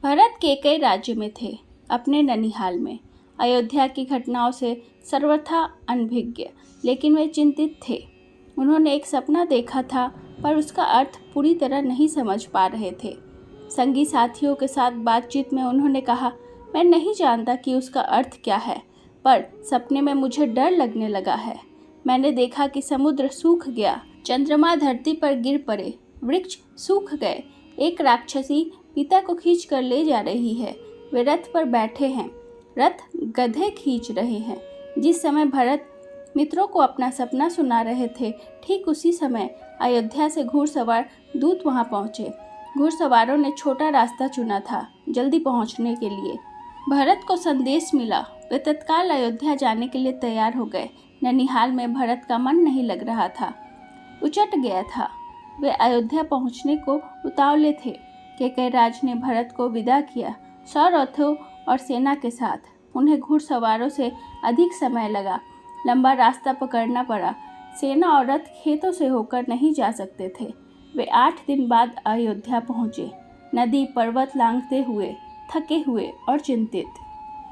भरत केकई राज्य में थे, अपने ननिहाल में। अयोध्या की घटनाओं से सर्वथा अनभिज्ञ, लेकिन वे चिंतित थे। उन्होंने एक सपना देखा था, पर उसका अर्थ पूरी तरह नहीं समझ पा रहे थे। संगी साथियों के साथ बातचीत में उन्होंने कहा, मैं नहीं जानता कि उसका अर्थ क्या है, पर सपने में मुझे डर लगने लगा है। मैंने देखा कि समुद्र सूख गया, चंद्रमा धरती पर गिर पड़े, वृक्ष सूख गए। एक राक्षसी पिता को खींच कर ले जा रही है। वे रथ पर बैठे हैं, रथ गधे खींच रहे हैं। जिस समय भरत मित्रों को अपना सपना सुना रहे थे, ठीक उसी समय अयोध्या से घुड़सवार दूत वहां पहुंचे। घुड़सवारों ने छोटा रास्ता चुना था जल्दी पहुंचने के लिए। भरत को संदेश मिला। वे तत्काल अयोध्या जाने के लिए तैयार हो गए। ननिहाल में भरत का मन नहीं लग रहा था, उचट गया था। वे अयोध्या पहुंचने को उतावले थे। केकैराज ने भरत को विदा किया, 100 रथों और सेना के साथ। उन्हें घुड़सवारों से अधिक समय लगा, लंबा रास्ता पकड़ना पड़ा। सेना और रथ खेतों से होकर नहीं जा सकते थे। वे 8 दिन बाद अयोध्या पहुंचे, नदी पर्वत लांघते हुए, थके हुए और चिंतित।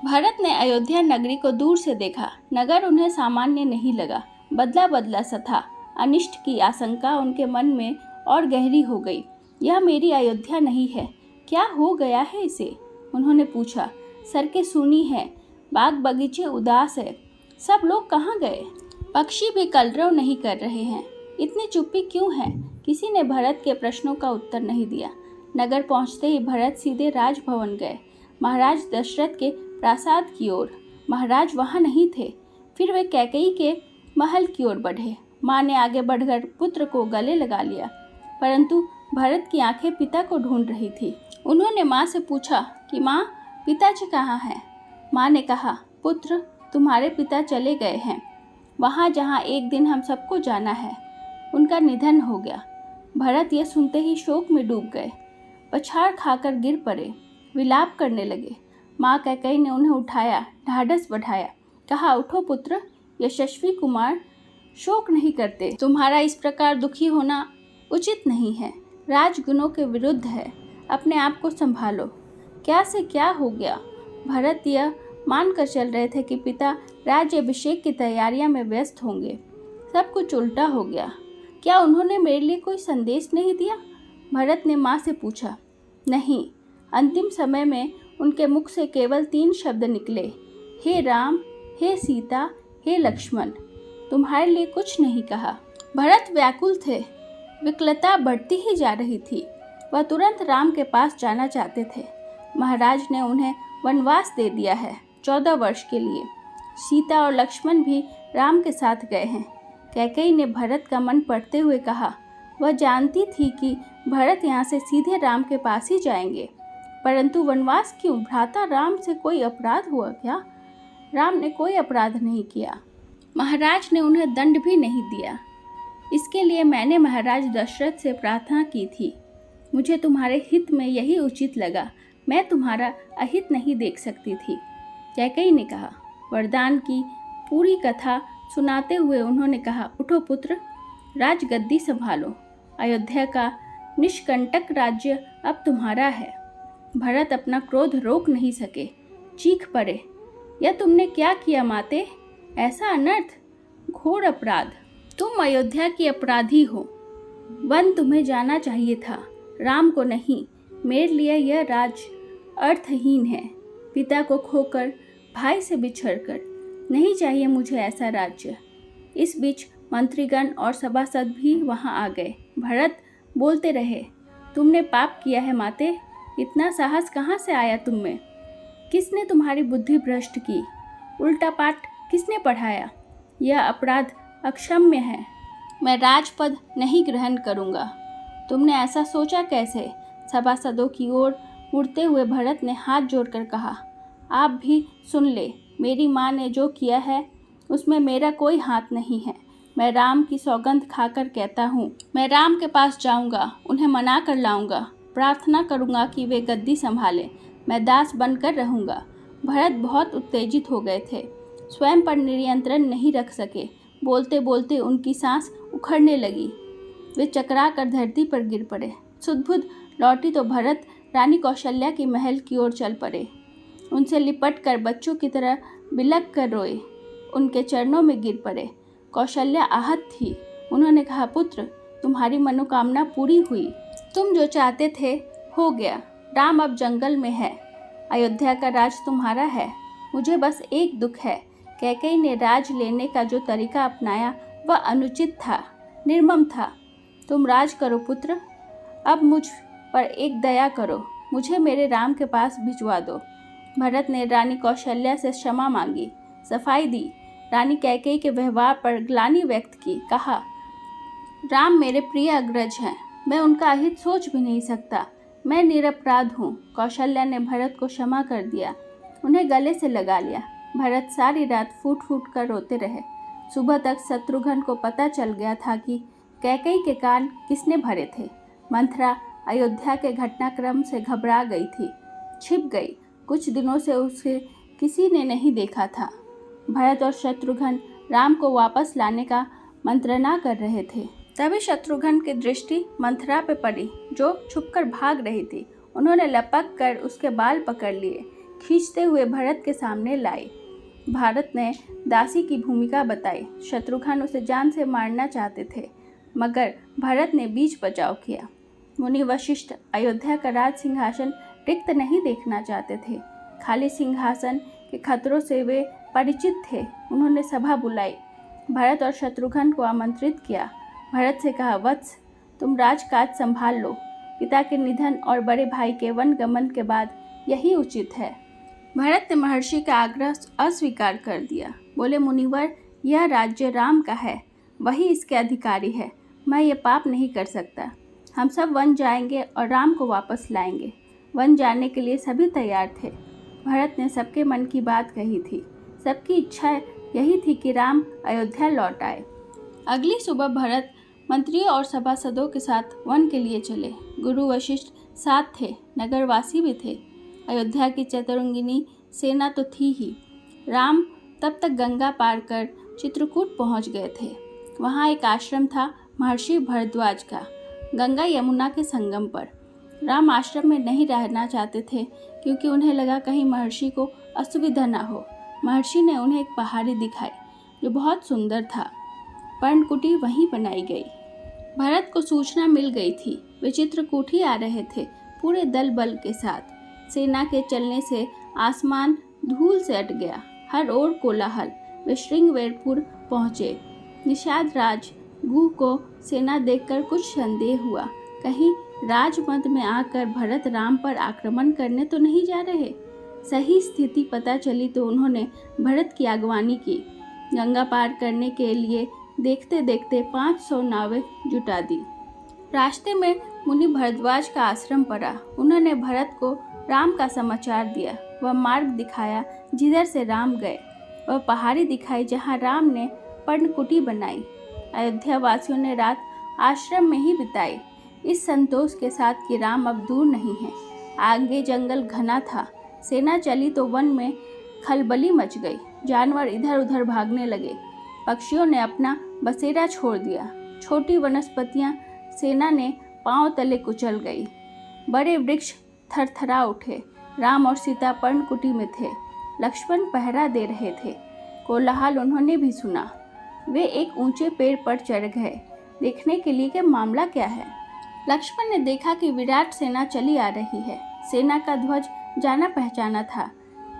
भरत ने अयोध्या नगरी को दूर से देखा। नगर उन्हें सामान्य नहीं लगा, बदला बदला सा था। अनिष्ट की आशंका उनके मन में और गहरी हो गई। यह मेरी अयोध्या नहीं है, क्या हो गया है इसे? उन्होंने पूछा। सड़कें सूनी हैं, बाग बगीचे उदास है, सब लोग कहाँ गए? पक्षी भी कलरव नहीं कर रहे हैं, इतनी चुप्पी क्यों है? किसी ने भरत के प्रश्नों का उत्तर नहीं दिया। नगर पहुंचते ही भरत सीधे राजभवन गए, महाराज दशरथ के प्रासाद की ओर। महाराज वहां नहीं थे। फिर वे कैकेयी के महल की ओर बढ़े। माँ ने आगे बढ़कर पुत्र को गले लगा लिया, परंतु भरत की आंखें पिता को ढूंढ रही थी। उन्होंने माँ से पूछा कि माँ, पिताजी कहाँ हैं? माँ ने कहा, पुत्र, तुम्हारे पिता चले गए हैं वहाँ जहाँ एक दिन हम सबको जाना है। उनका निधन हो गया। भरत यह सुनते ही शोक में डूब गए, पछाड़ खाकर गिर पड़े, विलाप करने लगे। माँ कैकेयी ने उन्हें उठाया, ढाढ़स बढ़ाया, कहा, उठो पुत्र, यशस्वी कुमार शोक नहीं करते। तुम्हारा इस प्रकार दुखी होना उचित नहीं है, राजगुणों के विरुद्ध है। अपने आप को संभालो। क्या से क्या हो गया? भरत यह मानकर चल रहे थे कि पिता राज्याभिषेक की तैयारियां में व्यस्त होंगे। सब कुछ उल्टा हो गया। क्या उन्होंने मेरे लिए कोई संदेश नहीं दिया? भरत ने माँ से पूछा। नहीं। अंतिम समय में उनके मुख से केवल 3 शब्द निकले, हे राम, हे सीता, हे लक्ष्मण। तुम्हारे लिए कुछ नहीं कहा। भरत व्याकुल थे, विकलता बढ़ती ही जा रही थी। वह तुरंत राम के पास जाना चाहते थे। महाराज ने उन्हें वनवास दे दिया है, 14 वर्ष के लिए। सीता और लक्ष्मण भी राम के साथ गए हैं। कैकेयी ने भरत का मन पढ़ते हुए कहा। वह जानती थी कि भरत यहाँ से सीधे राम के पास ही जाएंगे, परंतु वनवास क्यों? भ्राता राम से कोई अपराध हुआ क्या? राम ने कोई अपराध नहीं किया। महाराज ने उन्हें दंड भी नहीं दिया। इसके लिए मैंने महाराज दशरथ से प्रार्थना की थी। मुझे तुम्हारे हित में यही उचित लगा। मैं तुम्हारा अहित नहीं देख सकती थी, कैकेयी ने कहा। वरदान की पूरी कथा सुनाते हुए उन्होंने कहा, उठो पुत्र, राजगद्दी संभालो। अयोध्या का निष्कंटक राज्य अब तुम्हारा है। भरत अपना क्रोध रोक नहीं सके, चीख पड़े, यह तुमने क्या किया माते? ऐसा अनर्थ, घोर अपराध। तुम अयोध्या की अपराधी हो। वन तुम्हें जाना चाहिए था, राम को नहीं। मेरे लिए यह राज अर्थहीन है। पिता को खोकर, भाई से बिछड़कर। नहीं चाहिए मुझे ऐसा राज्य। इस बीच मंत्रीगण और सभासद भी वहां आ गए। भरत बोलते रहे, तुमने पाप किया है माते। इतना साहस कहाँ से आया तुम में? किसने तुम्हारी बुद्धि भ्रष्ट की? उल्टा पाठ किसने पढ़ाया? यह अपराध अक्षम्य है। मैं राजपद नहीं ग्रहण करूँगा। तुमने ऐसा सोचा कैसे? सभासदों की ओर मुड़ते हुए भरत ने हाथ जोड़कर कहा, आप भी सुन ले। मेरी माँ ने जो किया है उसमें मेरा कोई हाथ नहीं है। मैं राम की सौगंध खाकर कहता हूँ, मैं राम के पास जाऊँगा, उन्हें मना कर लाऊंगा, प्रार्थना करूँगा कि वे गद्दी संभालें। मैं दास बनकर रहूँगा। भरत बहुत उत्तेजित हो गए थे, स्वयं पर नियंत्रण नहीं रख सके। बोलते बोलते उनकी सांस उखड़ने लगी। वे चकरा कर धरती पर गिर पड़े। सुध-बुध लौटी तो भरत रानी कौशल्या की महल की ओर चल पड़े। उनसे लिपट कर बच्चों की तरह बिलख कर रोए, उनके चरणों में गिर पड़े। कौशल्या आहत थी। उन्होंने कहा, पुत्र, तुम्हारी मनोकामना पूरी हुई। तुम जो चाहते थे हो गया। राम अब जंगल में है। अयोध्या का राज तुम्हारा है। मुझे बस एक दुख है, कैकेयी ने राज लेने का जो तरीका अपनाया वह अनुचित था, निर्मम था। तुम राज करो पुत्र। अब मुझ पर एक दया करो, मुझे मेरे राम के पास भिजवा दो। भरत ने रानी कौशल्या से क्षमा मांगी, सफाई दी। रानी कैकेयी के व्यवहार पर ग्लानि व्यक्त की। कहा, राम मेरे प्रिय अग्रज हैं, मैं उनका अहित सोच भी नहीं सकता। मैं निरपराध हूँ। कौशल्या ने भरत को क्षमा कर दिया, उन्हें गले से लगा लिया। भरत सारी रात फूट फूट कर रोते रहे। सुबह तक शत्रुघ्न को पता चल गया था कि कैकेयी के कान किसने भरे थे। मंथरा अयोध्या के घटनाक्रम से घबरा गई थी, छिप गई। कुछ दिनों से उसे किसी ने नहीं देखा था। भरत और शत्रुघ्न राम को वापस लाने का मंत्रणा कर रहे थे। तभी शत्रुघ्न की दृष्टि मंथरा पे पड़ी, जो छुपकर भाग रही थी। उन्होंने लपक कर उसके बाल पकड़ लिए, खींचते हुए भरत के सामने लाए। भारत ने दासी की भूमिका बताई। शत्रुघ्न उसे जान से मारना चाहते थे, मगर भरत ने बीच बचाव किया। मुनि वशिष्ठ अयोध्या का राज सिंहासन रिक्त नहीं देखना चाहते थे। खाली सिंहासन के खतरों से वे परिचित थे। उन्होंने सभा बुलाई, भरत और शत्रुघ्न को आमंत्रित किया। भरत से कहा, वत्स, तुम राजकाज संभाल लो। पिता के निधन और बड़े भाई के वनगमन के बाद यही उचित है। भरत ने महर्षि का आग्रह अस्वीकार कर दिया। बोले, मुनिवर, यह राज्य राम का है, वही इसके अधिकारी है। मैं ये पाप नहीं कर सकता। हम सब वन जाएंगे और राम को वापस लाएंगे। वन जाने के लिए सभी तैयार थे। भरत ने सबके मन की बात कही थी। सबकी इच्छा यही थी कि राम अयोध्या लौट आए। अगली सुबह भरत मंत्रियों और सभासदों के साथ वन के लिए चले। गुरु वशिष्ठ साथ थे, नगरवासी भी थे। अयोध्या की चतुरंगिनी सेना तो थी ही। राम तब तक गंगा पार कर चित्रकूट पहुंच गए थे। वहां एक आश्रम था महर्षि भरद्वाज का, गंगा यमुना के संगम पर। राम आश्रम में नहीं रहना चाहते थे, क्योंकि उन्हें लगा कहीं महर्षि को असुविधा न हो। महर्षि ने उन्हें एक पहाड़ी दिखाई, जो बहुत सुंदर था। पर्णकुटी वहीं बनाई गई। भरत को सूचना मिल गई थी। वे चित्रकूट ही आ रहे थे, पूरे दल बल के साथ। सेना के चलने से आसमान धूल से अट गया, हर ओर कोलाहल। वे श्रृंगवेरपुर पहुंचे। निषाद राज गुह को सेना देखकर कुछ संदेह हुआ। कहीं राजमद में आकर भरत राम पर आक्रमण करने तो नहीं जा रहे। सही स्थिति पता चली तो उन्होंने भरत की अगवानी की। गंगा पार करने के लिए देखते देखते 500 नावें जुटा दी। रास्ते में मुनि भरद्वाज का आश्रम पड़ा। उन्होंने भरत को राम का समाचार दिया। वह मार्ग दिखाया जिधर से राम गए। वह पहाड़ी दिखाई जहाँ राम ने पर्णकुटी बनाई। अयोध्या वासियों ने रात आश्रम में ही बिताई, इस संतोष के साथ कि राम अब दूर नहीं है। आगे जंगल घना था। सेना चली तो वन में खलबली मच गई। जानवर इधर उधर भागने लगे। पक्षियों ने अपना बसेरा छोड़ दिया। छोटी वनस्पतियां सेना ने पांव तले कुचल गई। बड़े वृक्ष थरथरा उठे। राम और सीता पर्णकुटी में थे। लक्ष्मण पहरा दे रहे थे। कोलाहल उन्होंने भी सुना। वे एक ऊंचे पेड़ पर चढ़ गए, देखने के लिए कि मामला क्या है। लक्ष्मण ने देखा कि विराट सेना चली आ रही है। सेना का ध्वज जाना पहचाना था।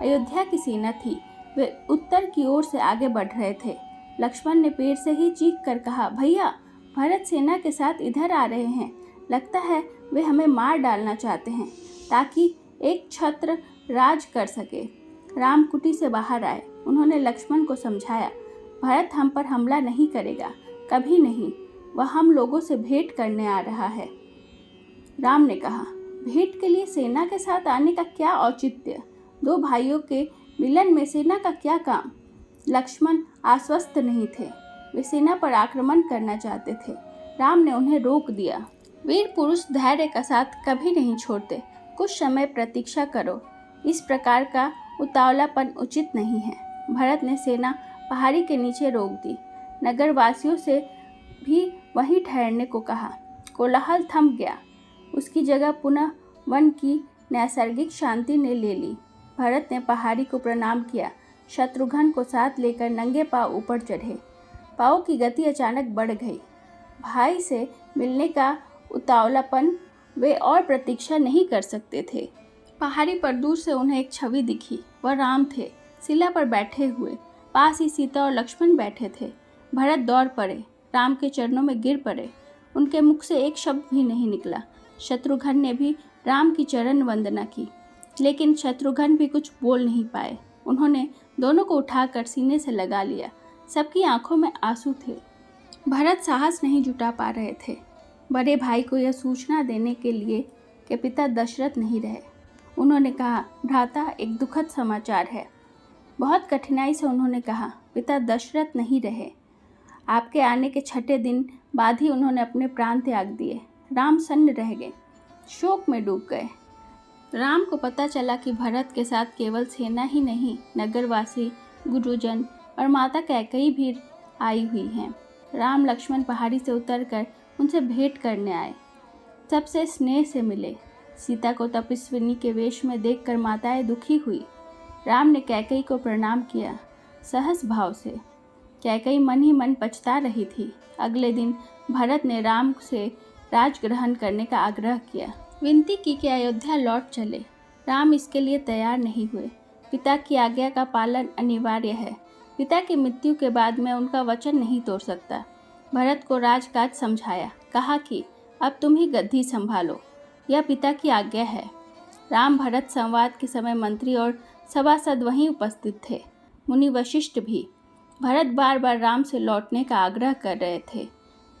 अयोध्या की सेना थी। वे उत्तर की ओर से आगे बढ़ रहे थे। लक्ष्मण ने पेड़ से ही चीख कर कहा, भैया, भरत सेना के साथ इधर आ रहे हैं। लगता है वे हमें मार डालना चाहते हैं, ताकि एक छत्र राज कर सके। राम कुटी से बाहर आए। उन्होंने लक्ष्मण को समझाया, भरत हम पर हमला नहीं करेगा, कभी नहीं। वह हम लोगों से भेंट करने आ रहा है। राम ने कहा, भेंट के लिए सेना के साथ आने का क्या औचित्य? दो भाइयों के मिलन में सेना का क्या काम? लक्ष्मण आश्वस्त नहीं थे। वे सेना पर आक्रमण करना चाहते थे। राम ने उन्हें रोक दिया। वीर पुरुष धैर्य का साथ कभी नहीं छोड़ते। कुछ समय प्रतीक्षा करो। इस प्रकार का उतावलापन उचित नहीं है। भरत ने सेना पहाड़ी के नीचे रोक दी। नगरवासियों से भी वहीं ठहरने को कहा। कोलाहल थम गया। उसकी जगह पुनः वन की नैसर्गिक शांति ने ले ली। भरत ने पहाड़ी को प्रणाम किया। शत्रुघ्न को साथ लेकर नंगे पांव ऊपर चढ़े। पाँव की गति अचानक बढ़ गई। भाई से मिलने का उतावलापन वे और प्रतीक्षा नहीं कर सकते थे। पहाड़ी पर दूर से उन्हें एक छवि दिखी। वह राम थे, शिला पर बैठे हुए। पास ही सीता और लक्ष्मण बैठे थे। भरत दौड़ पड़े, राम के चरणों में गिर पड़े। उनके मुख से एक शब्द भी नहीं निकला। शत्रुघ्न ने भी राम की चरण वंदना की, लेकिन शत्रुघ्न भी कुछ बोल नहीं पाए। उन्होंने दोनों को उठाकर सीने से लगा लिया। सबकी आंखों में आंसू थे। भरत साहस नहीं जुटा पा रहे थे बड़े भाई को यह सूचना देने के लिए कि पिता दशरथ नहीं रहे। उन्होंने कहा, भ्राता, एक दुखद समाचार है। बहुत कठिनाई से उन्होंने कहा, पिता दशरथ नहीं रहे। आपके आने के 6ठे दिन बाद ही उन्होंने अपने प्राण त्याग दिए। राम सन्न रह गए, शोक में डूब गए। राम को पता चला कि भरत के साथ केवल सेना ही नहीं, नगरवासी, गुरुजन और माता कैकेयी भी आई हुई हैं। राम लक्ष्मण पहाड़ी से उतरकर उनसे भेंट करने आए, सबसे स्नेह से मिले। सीता को तपस्विनी के वेश में देखकर माताएं दुखी हुई। राम ने कैकेयी को प्रणाम किया, सहज भाव से। कैकेयी मन ही मन पछता रही थी। अगले दिन भरत ने राम से राज ग्रहण करने का आग्रह किया, विनती की कि अयोध्या लौट चले। राम इसके लिए तैयार नहीं हुए। पिता की आज्ञा का पालन अनिवार्य है। पिता की मृत्यु के बाद मैं उनका वचन नहीं तोड़ सकता। भरत को राजकाज समझाया, कहा कि अब तुम ही गद्दी संभालो, यह पिता की आज्ञा है। राम भरत संवाद के समय मंत्री और सभासद वहीं उपस्थित थे, मुनि वशिष्ठ भी। भरत बार बार राम से लौटने का आग्रह कर रहे थे।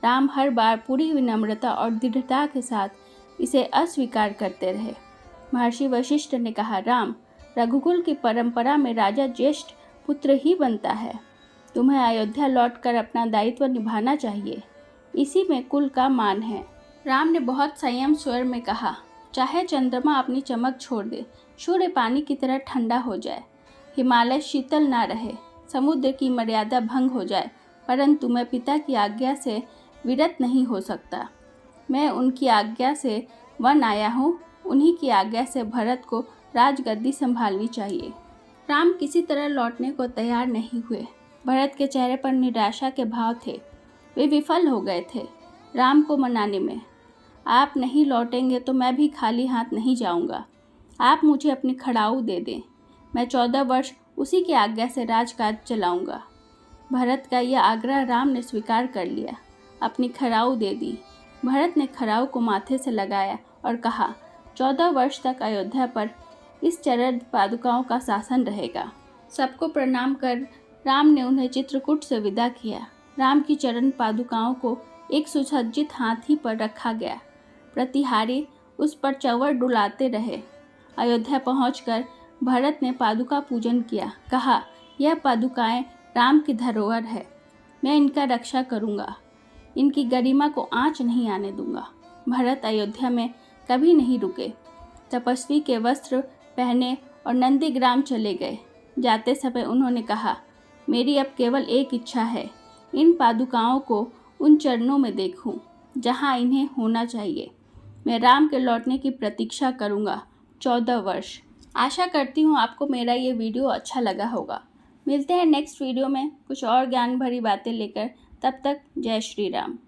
राम हर बार पूरी विनम्रता और दृढ़ता के साथ इसे अस्वीकार करते रहे। महर्षि वशिष्ठ ने कहा, राम, रघुकुल की परंपरा में राजा ज्येष्ठ पुत्र ही बनता है। तुम्हें अयोध्या लौटकर अपना दायित्व निभाना चाहिए, इसी में कुल का मान है। राम ने बहुत संयम स्वर में कहा, चाहे चंद्रमा अपनी चमक छोड़ दे, सूर्य पानी की तरह ठंडा हो जाए, हिमालय शीतल ना रहे, समुद्र की मर्यादा भंग हो जाए, परंतु मैं पिता की आज्ञा से विरत नहीं हो सकता। मैं उनकी आज्ञा से वन आया हूँ, उन्हीं की आज्ञा से भरत को राजगद्दी संभालनी चाहिए। राम किसी तरह लौटने को तैयार नहीं हुए। भरत के चेहरे पर निराशा के भाव थे। वे विफल हो गए थे राम को मनाने में। आप नहीं लौटेंगे तो मैं भी खाली हाथ नहीं जाऊंगा। आप मुझे अपनी खड़ाऊ दे दें, मैं 14 वर्ष उसी की आज्ञा से राजकाज चलाऊंगा। भरत का यह आग्रह राम ने स्वीकार कर लिया, अपनी खड़ाऊ दे दी। भरत ने खड़ाऊ को माथे से लगाया और कहा, 14 वर्ष तक अयोध्या पर इस चरण पादुकाओं का शासन रहेगा। सबको प्रणाम कर राम ने उन्हें चित्रकूट से विदा किया। राम की चरण पादुकाओं को एक सुसज्जित हाथी पर रखा गया। प्रतिहारी उस पर चंवर डुलाते रहे। अयोध्या पहुंचकर भरत ने पादुका पूजन किया। कहा, यह पादुकाएं राम की धरोहर है, मैं इनका रक्षा करूंगा, इनकी गरिमा को आंच नहीं आने दूंगा। भरत अयोध्या में कभी नहीं रुके। तपस्वी के वस्त्र पहने और नंदीग्राम चले गए। जाते समय उन्होंने कहा, मेरी अब केवल एक इच्छा है, इन पादुकाओं को उन चरणों में देखूं जहां इन्हें होना चाहिए। मैं राम के लौटने की प्रतीक्षा करूंगा 14 वर्ष। आशा करती हूँ आपको मेरा ये वीडियो अच्छा लगा होगा। मिलते हैं नेक्स्ट वीडियो में कुछ और ज्ञान भरी बातें लेकर। तब तक जय श्री राम।